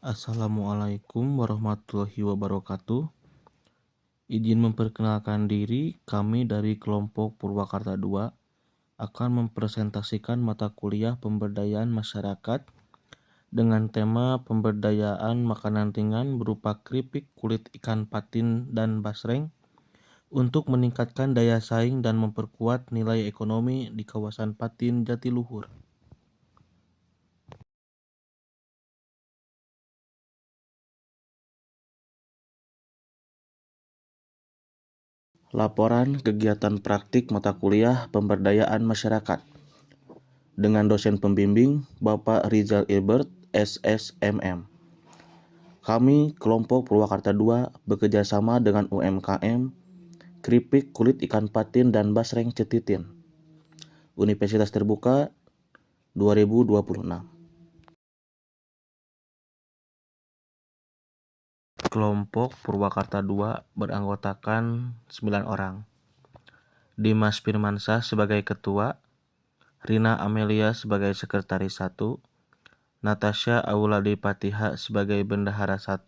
Assalamualaikum warahmatullahi wabarakatuh. Izin memperkenalkan diri, kami dari kelompok Purwakarta II akan mempresentasikan mata kuliah pemberdayaan masyarakat dengan tema pemberdayaan makanan ringan berupa keripik kulit ikan patin dan basreng untuk meningkatkan daya saing dan memperkuat nilai ekonomi di kawasan Patin Jatiluhur. Laporan kegiatan praktik mata kuliah pemberdayaan masyarakat dengan dosen pembimbing Bapak Rizal Ilbert, SSMM. Kami, kelompok Purwakarta II, bekerjasama dengan UMKM, Keripik Kulit Ikan Patin dan Basreng Cetitin. Universitas Terbuka 2026. Kelompok Purwakarta II beranggotakan 9 orang. Dimas Firmansyah sebagai ketua, Rina Amelia sebagai sekretaris 1, Natasha Auladi Patiha sebagai bendahara 1,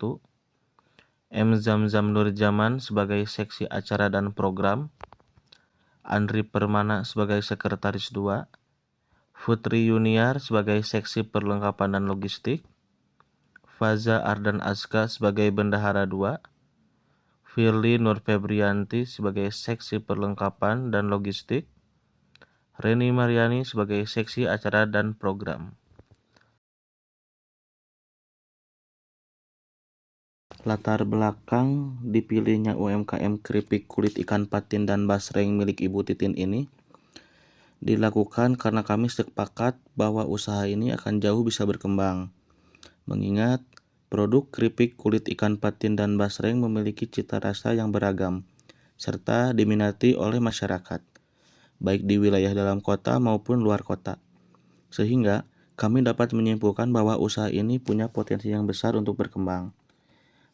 M. Zamzam Nurjaman sebagai seksi acara dan program, Andri Permana sebagai sekretaris 2, Putri Yuniar sebagai seksi perlengkapan dan logistik, Faza Ardan Azka sebagai bendahara 2, Firly Nur Febrianti sebagai seksi perlengkapan dan logistik, Reni Mariani sebagai seksi acara dan program. Latar belakang dipilihnya UMKM Keripik Kulit Ikan Patin dan Basreng milik Ibu Titin ini dilakukan karena kami sepakat bahwa usaha ini akan jauh bisa berkembang. Mengingat produk keripik kulit ikan patin dan basreng memiliki cita rasa yang beragam serta diminati oleh masyarakat, baik di wilayah dalam kota maupun luar kota. Sehingga kami dapat menyimpulkan bahwa usaha ini punya potensi yang besar untuk berkembang.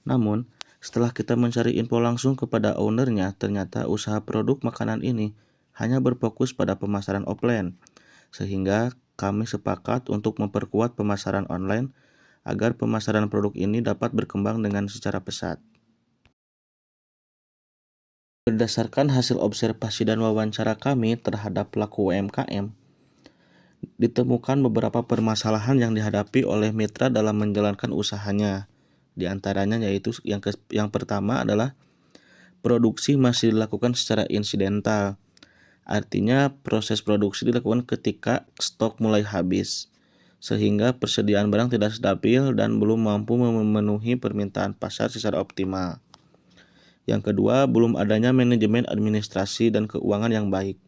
Namun, setelah kita mencari info langsung kepada ownernya, ternyata usaha produk makanan ini hanya berfokus pada pemasaran offline, sehingga kami sepakat untuk memperkuat pemasaran online agar pemasaran produk ini dapat berkembang dengan secara pesat. Berdasarkan hasil observasi dan wawancara kami terhadap pelaku UMKM, ditemukan beberapa permasalahan yang dihadapi oleh mitra dalam menjalankan usahanya. Di antaranya yaitu yang pertama adalah produksi masih dilakukan secara insidental. Artinya proses produksi dilakukan ketika stok mulai habis, sehingga persediaan barang tidak stabil dan belum mampu memenuhi permintaan pasar secara optimal. Yang kedua, belum adanya manajemen administrasi dan keuangan yang baik,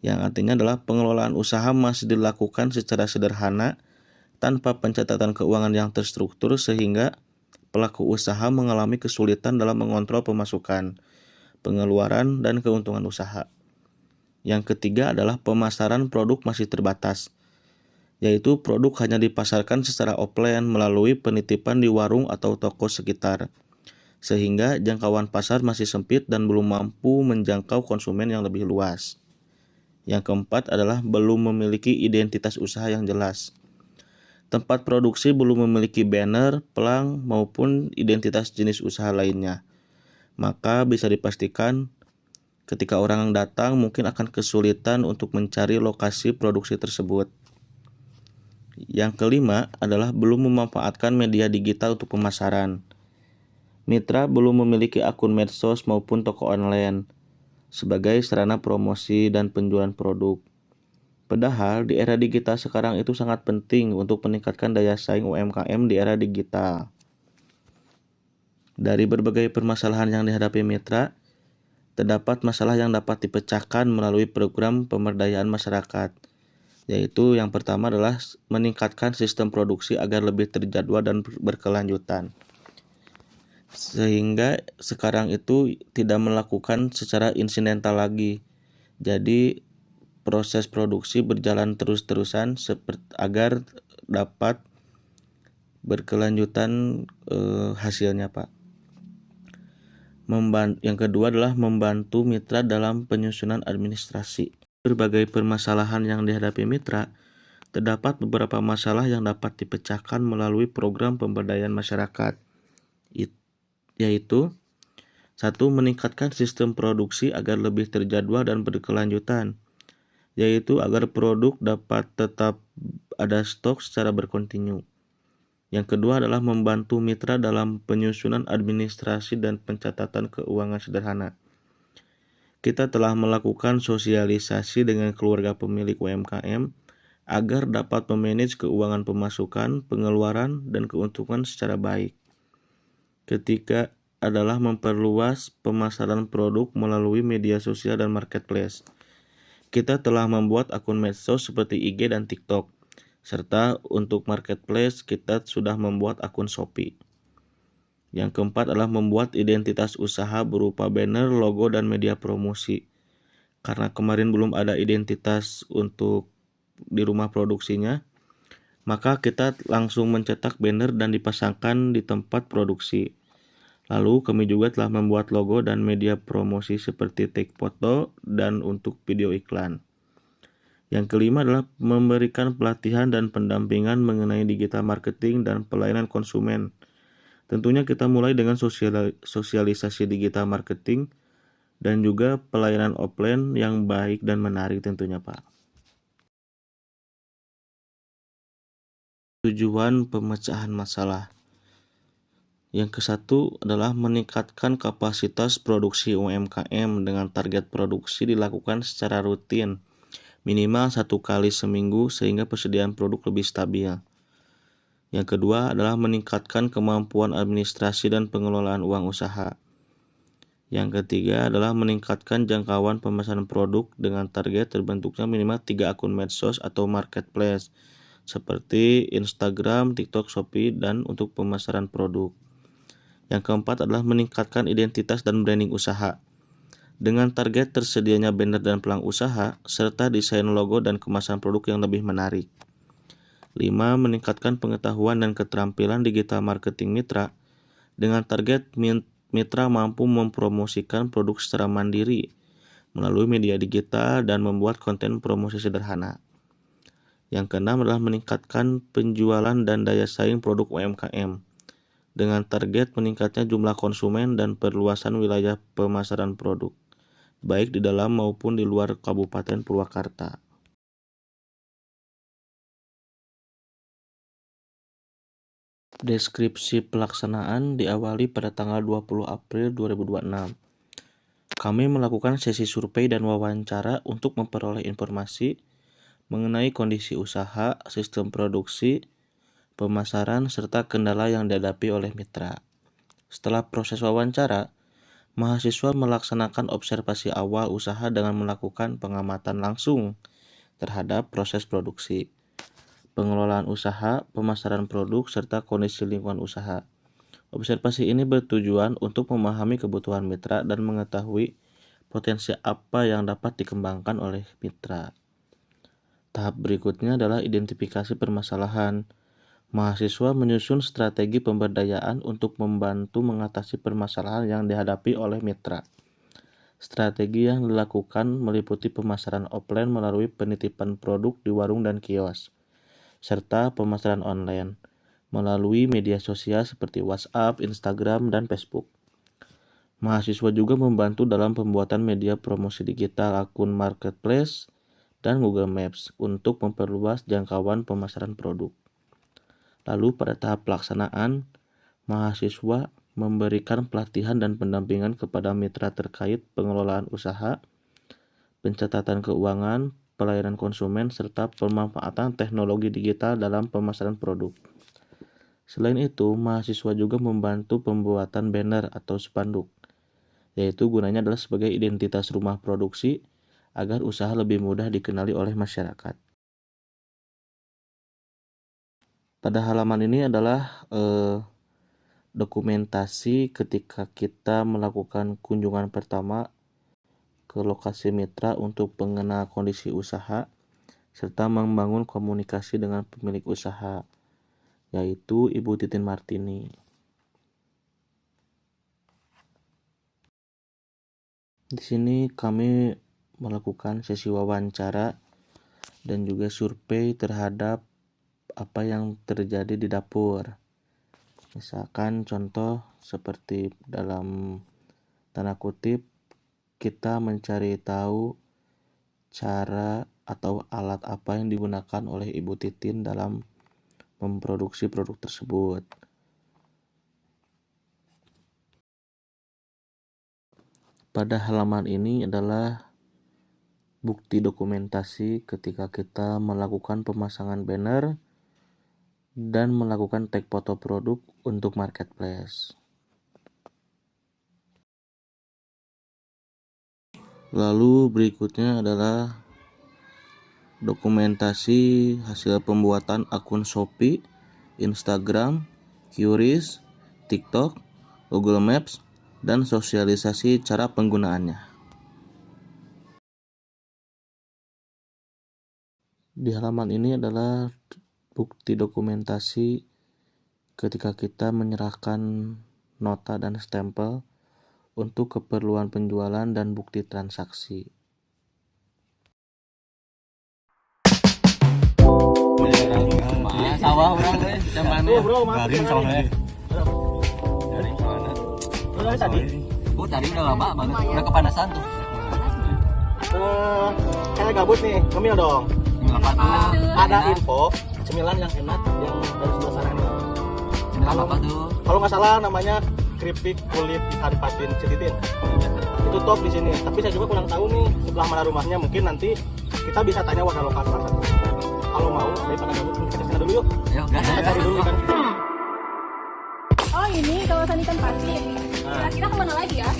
yang artinya adalah pengelolaan usaha masih dilakukan secara sederhana tanpa pencatatan keuangan yang terstruktur sehingga pelaku usaha mengalami kesulitan dalam mengontrol pemasukan, pengeluaran, dan keuntungan usaha. Yang ketiga adalah pemasaran produk masih terbatas, yaitu produk hanya dipasarkan secara offline melalui penitipan di warung atau toko sekitar, sehingga jangkauan pasar masih sempit dan belum mampu menjangkau konsumen yang lebih luas. Yang keempat adalah belum memiliki identitas usaha yang jelas. Tempat produksi belum memiliki banner, pelang, maupun identitas jenis usaha lainnya. Maka bisa dipastikan ketika orang datang mungkin akan kesulitan untuk mencari lokasi produksi tersebut. Yang kelima adalah belum memanfaatkan media digital untuk pemasaran. Mitra belum memiliki akun medsos maupun toko online sebagai sarana promosi dan penjualan produk. Padahal di era digital sekarang itu sangat penting untuk meningkatkan daya saing UMKM di era digital. Dari berbagai permasalahan yang dihadapi mitra, terdapat masalah yang dapat dipecahkan melalui program pemberdayaan masyarakat, yaitu yang pertama adalah meningkatkan sistem produksi agar lebih terjadwal dan berkelanjutan. Sehingga sekarang itu tidak melakukan secara insidental lagi. Jadi proses produksi berjalan terus-terusan agar dapat berkelanjutan hasilnya, Pak. Yang kedua adalah membantu mitra dalam penyusunan administrasi. Berbagai permasalahan yang dihadapi mitra Terdapat beberapa masalah yang dapat dipecahkan melalui program pemberdayaan masyarakat, yaitu: 1. Meningkatkan sistem produksi agar lebih terjadwal dan berkelanjutan, yaitu agar produk dapat tetap ada stok secara berkontinu. Yang kedua adalah membantu mitra dalam penyusunan administrasi dan pencatatan keuangan sederhana. Kita telah melakukan sosialisasi dengan keluarga pemilik UMKM agar dapat memanage keuangan pemasukan, pengeluaran, dan keuntungan secara baik. Ketiga adalah memperluas pemasaran produk melalui media sosial dan marketplace. Kita telah membuat akun medsos seperti IG dan TikTok, serta untuk marketplace kita sudah membuat akun Shopee. Yang keempat adalah membuat identitas usaha berupa banner, logo, dan media promosi. Karena kemarin belum ada identitas untuk di rumah produksinya, maka kita langsung mencetak banner dan dipasangkan di tempat produksi. Lalu kami juga telah membuat logo dan media promosi seperti tag foto dan untuk video iklan. Yang kelima adalah memberikan pelatihan dan pendampingan mengenai digital marketing dan pelayanan konsumen. Tentunya kita mulai dengan sosialisasi digital marketing dan juga pelayanan offline yang baik dan menarik tentunya, Pak. Tujuan pemecahan masalah. Yang ke-1 adalah meningkatkan kapasitas produksi UMKM dengan target produksi dilakukan secara rutin, minimal 1 kali seminggu sehingga persediaan produk lebih stabil. Yang kedua adalah meningkatkan kemampuan administrasi dan pengelolaan uang usaha. Yang ketiga adalah meningkatkan jangkauan pemesanan produk dengan target terbentuknya minimal 3 akun medsos atau marketplace seperti Instagram, TikTok, Shopee, dan untuk pemasaran produk. Yang keempat adalah meningkatkan identitas dan branding usaha dengan target tersedianya banner dan pelang usaha serta desain logo dan kemasan produk yang lebih menarik. 5. Meningkatkan pengetahuan dan keterampilan digital marketing mitra dengan target mitra mampu mempromosikan produk secara mandiri melalui media digital dan membuat konten promosi sederhana. Yang keenam adalah meningkatkan penjualan dan daya saing produk UMKM dengan target meningkatnya jumlah konsumen dan perluasan wilayah pemasaran produk, baik di dalam maupun di luar Kabupaten Purwakarta. Deskripsi pelaksanaan diawali pada tanggal 20 April 2026. Kami melakukan sesi survei dan wawancara untuk memperoleh informasi mengenai kondisi usaha, sistem produksi, pemasaran, serta kendala yang dihadapi oleh mitra. Setelah proses wawancara, mahasiswa melaksanakan observasi awal usaha dengan melakukan pengamatan langsung terhadap proses produksi, pengelolaan usaha, pemasaran produk, serta kondisi lingkungan usaha. Observasi ini bertujuan untuk memahami kebutuhan mitra dan mengetahui potensi apa yang dapat dikembangkan oleh mitra. Tahap berikutnya adalah identifikasi permasalahan. Mahasiswa menyusun strategi pemberdayaan untuk membantu mengatasi permasalahan yang dihadapi oleh mitra. Strategi yang dilakukan meliputi pemasaran offline melalui penitipan produk di warung dan kios, serta pemasaran online melalui media sosial seperti WhatsApp, Instagram, dan Facebook. Mahasiswa juga membantu dalam pembuatan media promosi digital, akun marketplace, dan Google Maps untuk memperluas jangkauan pemasaran produk. Lalu pada tahap pelaksanaan, mahasiswa memberikan pelatihan dan pendampingan kepada mitra terkait pengelolaan usaha, pencatatan keuangan, pelayanan konsumen, serta pemanfaatan teknologi digital dalam pemasaran produk. Selain itu, mahasiswa juga membantu pembuatan banner atau spanduk, yaitu gunanya adalah sebagai identitas rumah produksi agar usaha lebih mudah dikenali oleh masyarakat. Pada halaman ini adalah dokumentasi ketika kita melakukan kunjungan pertama ke lokasi mitra untuk mengenal kondisi usaha serta membangun komunikasi dengan pemilik usaha, yaitu Ibu Titin Martini. Di sini kami melakukan sesi wawancara dan juga survei terhadap apa yang terjadi di dapur. Misalkan contoh seperti dalam tanda kutip kita mencari tahu cara atau alat apa yang digunakan oleh Ibu Titin dalam memproduksi produk tersebut. Pada halaman ini adalah bukti dokumentasi ketika kita melakukan pemasangan banner dan melakukan tag foto produk untuk marketplace. Lalu berikutnya adalah dokumentasi hasil pembuatan akun Shopee, Instagram, Qris, TikTok, Google Maps, dan sosialisasi cara penggunaannya. Di halaman ini adalah bukti dokumentasi ketika kita menyerahkan nota dan stempel untuk keperluan penjualan dan bukti transaksi. Sawah orang teh zaman garing soalnya. garing soalnya. Terus tadi Tadi udah lama banget, udah kepanasan tuh. saya gabut nih, ngemil dong. Apa tuh? Ada info cemilan yang enak yang dari sebelah sana nih. Apa tuh? Kalau nggak salah namanya keripik kulit ikan patin Cetitin. Itu top di sini. Tapi saya juga kurang tahu nih sebelah mana rumahnya. Mungkin nanti kita bisa tanya warga lokal salah satu. Kalau mau, daripada gabut kita kesana dulu yuk. Ayo, gas. Kita cari dulu ikan. Oh ini kawasan ikan patin. Kira-kira kemana lagi ya?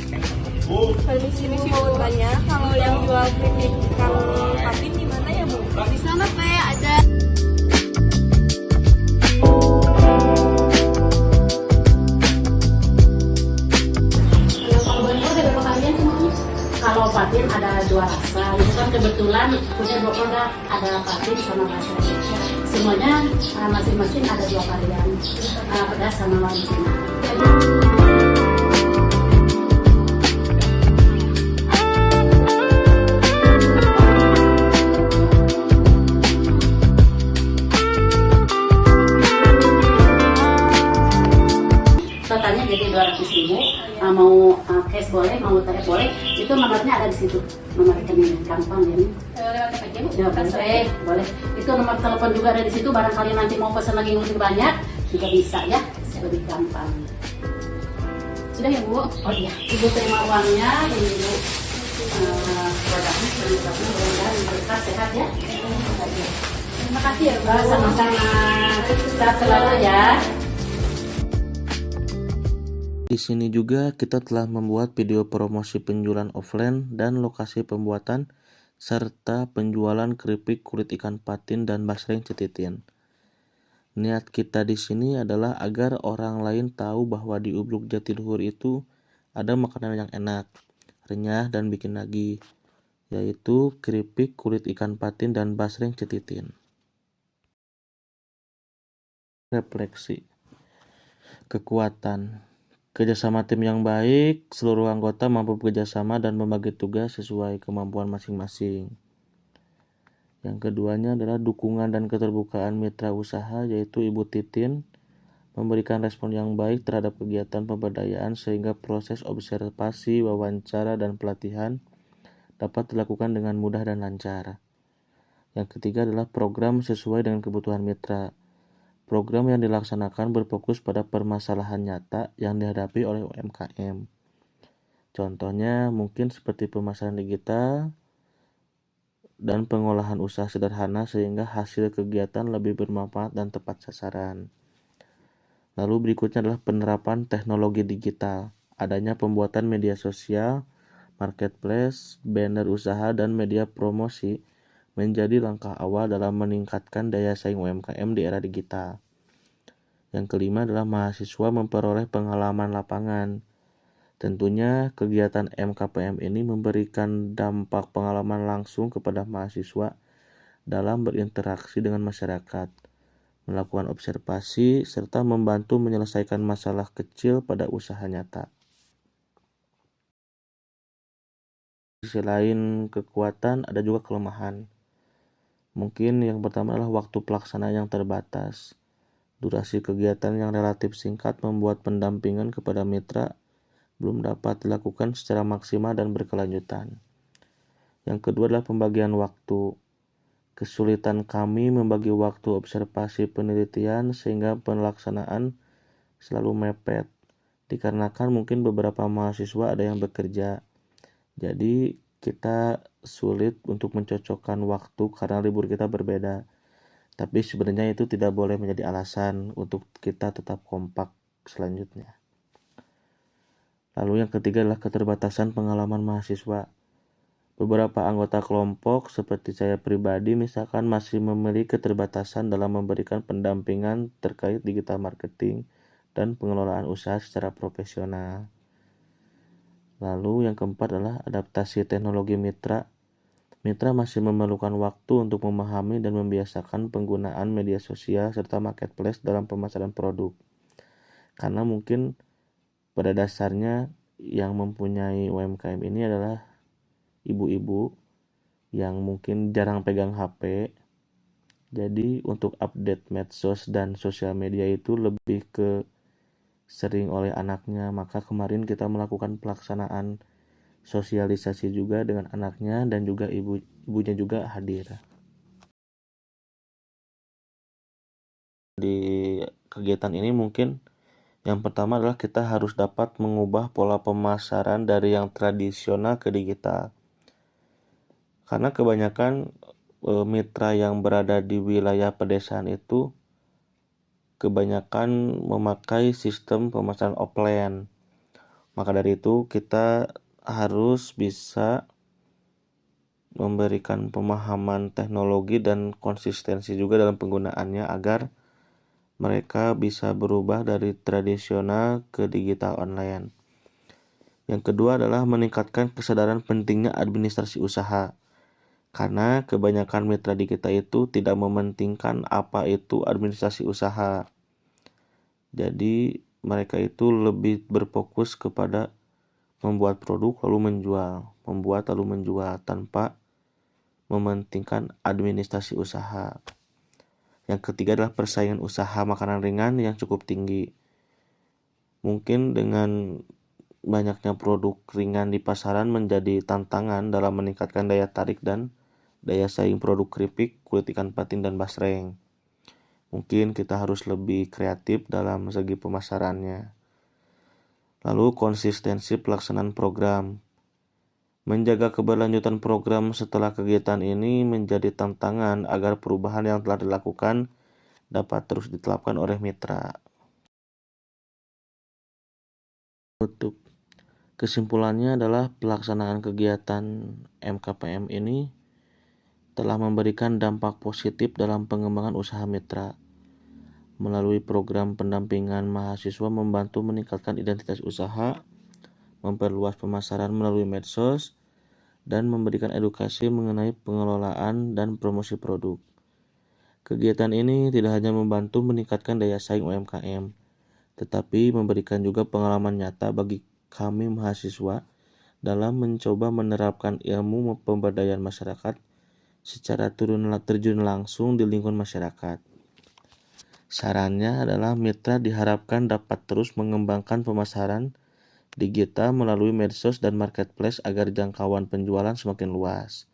Permisi mau tanya, kalau yang jual keripik ikan patin di mana ya Bu? Di sana Teh ada. Kalau patin ada dua rasa, itu kan kebetulan punya dua produk, ada patin sama bahasa Indonesia. Semuanya masing-masing ada dua varian, pedas sama warna. Totalnya jadi 200.000. Mau cash boleh, mau TF boleh. Itu nomornya ada di situ. Nomor rekening gampang ya. Lewat apa aja Bu? Ya boleh, boleh. Itu nomor telepon juga ada di situ. Barangkali nanti mau pesan lagi lebih banyak juga bisa ya. Lebih gampang. Sudah ya Bu? Oh iya, Ibu terima uangnya. Ini Ibu produknya, mudah-mudahan berkah sehat ya. Terima kasih ya Bu. Sama-sama. Sehat selalu ya. Di sini juga kita telah membuat video promosi penjualan offline dan lokasi pembuatan serta penjualan keripik kulit ikan patin dan basreng Cetitin. Niat kita di sini adalah agar orang lain tahu bahwa di Ubluk Jatiluhur itu ada makanan yang enak, renyah dan bikin nagih, yaitu keripik kulit ikan patin dan basreng Cetitin. Refleksi. Kekuatan. Kerjasama tim yang baik, seluruh anggota mampu bekerjasama dan membagi tugas sesuai kemampuan masing-masing. Yang keduanya adalah dukungan dan keterbukaan mitra usaha, yaitu Ibu Titin, memberikan respon yang baik terhadap kegiatan pemberdayaan sehingga proses observasi, wawancara, dan pelatihan dapat dilakukan dengan mudah dan lancar. Yang ketiga adalah program sesuai dengan kebutuhan mitra. Program yang dilaksanakan berfokus pada permasalahan nyata yang dihadapi oleh UMKM. Contohnya mungkin seperti pemasaran digital dan pengolahan usaha sederhana sehingga hasil kegiatan lebih bermanfaat dan tepat sasaran. Lalu berikutnya adalah penerapan teknologi digital. Adanya pembuatan media sosial, marketplace, banner usaha, dan media promosi menjadi langkah awal dalam meningkatkan daya saing UMKM di era digital. Yang kelima adalah mahasiswa memperoleh pengalaman lapangan. Tentunya kegiatan MKPM ini memberikan dampak pengalaman langsung kepada mahasiswa dalam berinteraksi dengan masyarakat, melakukan observasi, serta membantu menyelesaikan masalah kecil pada usaha nyata. Di sisi lain kekuatan, ada juga kelemahan. Mungkin yang pertama adalah waktu pelaksanaan yang terbatas. Durasi kegiatan yang relatif singkat membuat pendampingan kepada mitra belum dapat dilakukan secara maksimal dan berkelanjutan. Yang kedua adalah pembagian waktu. Kesulitan kami membagi waktu observasi penelitian sehingga pelaksanaan selalu mepet. Dikarenakan mungkin beberapa mahasiswa ada yang bekerja. Jadi kita sulit untuk mencocokkan waktu karena libur kita berbeda. Tapi sebenarnya itu tidak boleh menjadi alasan untuk kita tetap kompak selanjutnya. Lalu yang ketiga adalah keterbatasan pengalaman mahasiswa. Beberapa anggota kelompok seperti saya pribadi misalkan masih memiliki keterbatasan dalam memberikan pendampingan terkait digital marketing dan pengelolaan usaha secara profesional. Lalu yang keempat adalah adaptasi teknologi mitra. Mitra masih memerlukan waktu untuk memahami dan membiasakan penggunaan media sosial serta marketplace dalam pemasaran produk. Karena mungkin pada dasarnya yang mempunyai UMKM ini adalah ibu-ibu yang mungkin jarang pegang HP. Jadi untuk update medsos dan sosial media itu lebih ke sering oleh anaknya. Maka kemarin kita melakukan pelaksanaan sosialisasi juga dengan anaknya dan juga ibunya juga hadir. Di kegiatan ini mungkin yang pertama adalah kita harus dapat mengubah pola pemasaran dari yang tradisional ke digital. Karena kebanyakan mitra yang berada di wilayah pedesaan itu kebanyakan memakai sistem pemasaran offline. Maka dari itu kita harus bisa memberikan pemahaman teknologi dan konsistensi juga dalam penggunaannya agar mereka bisa berubah dari tradisional ke digital online. Yang kedua adalah meningkatkan kesadaran pentingnya administrasi usaha. Karena kebanyakan mitra di kita itu tidak mementingkan apa itu administrasi usaha. Jadi mereka itu lebih berfokus kepada membuat produk lalu menjual, tanpa mementingkan administrasi usaha. Yang ketiga adalah persaingan usaha makanan ringan yang cukup tinggi. Mungkin dengan banyaknya produk ringan di pasaran menjadi tantangan dalam meningkatkan daya tarik dan daya saing produk keripik, kulit ikan patin, dan basreng. Mungkin kita harus lebih kreatif dalam segi pemasarannya. Lalu konsistensi pelaksanaan program. Menjaga keberlanjutan program setelah kegiatan ini menjadi tantangan agar perubahan yang telah dilakukan dapat terus diterapkan oleh mitra. Untuk kesimpulannya adalah pelaksanaan kegiatan MKPM ini telah memberikan dampak positif dalam pengembangan usaha mitra. Melalui program pendampingan mahasiswa membantu meningkatkan identitas usaha, memperluas pemasaran melalui medsos, dan memberikan edukasi mengenai pengelolaan dan promosi produk. Kegiatan ini tidak hanya membantu meningkatkan daya saing UMKM, tetapi memberikan juga pengalaman nyata bagi kami mahasiswa dalam mencoba menerapkan ilmu pemberdayaan masyarakat secara terjun langsung di lingkungan masyarakat. Sarannya adalah mitra diharapkan dapat terus mengembangkan pemasaran digital melalui medsos dan marketplace agar jangkauan penjualan semakin luas.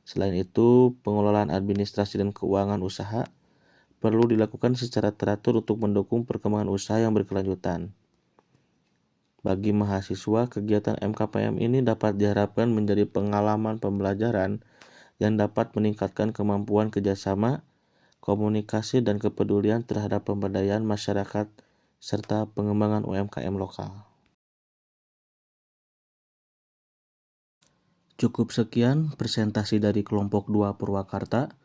Selain itu, pengelolaan administrasi dan keuangan usaha perlu dilakukan secara teratur untuk mendukung perkembangan usaha yang berkelanjutan. Bagi mahasiswa, kegiatan MKPM ini dapat diharapkan menjadi pengalaman pembelajaran yang dapat meningkatkan kemampuan kerjasama, komunikasi, dan kepedulian terhadap pemberdayaan masyarakat serta pengembangan UMKM lokal. Cukup sekian presentasi dari kelompok 2 Purwakarta.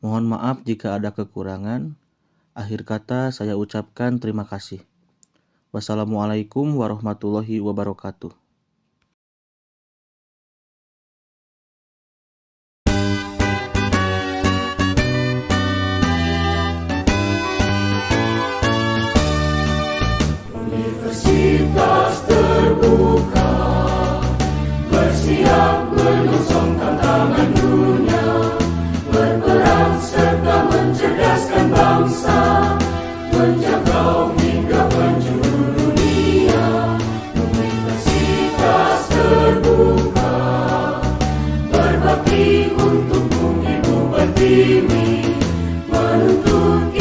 Mohon maaf jika ada kekurangan. Akhir kata saya ucapkan terima kasih. Wassalamualaikum warahmatullahi wabarakatuh. Universitas terbuka, bersiap menyosong tantangan dunia, berperan dihakimi menuntut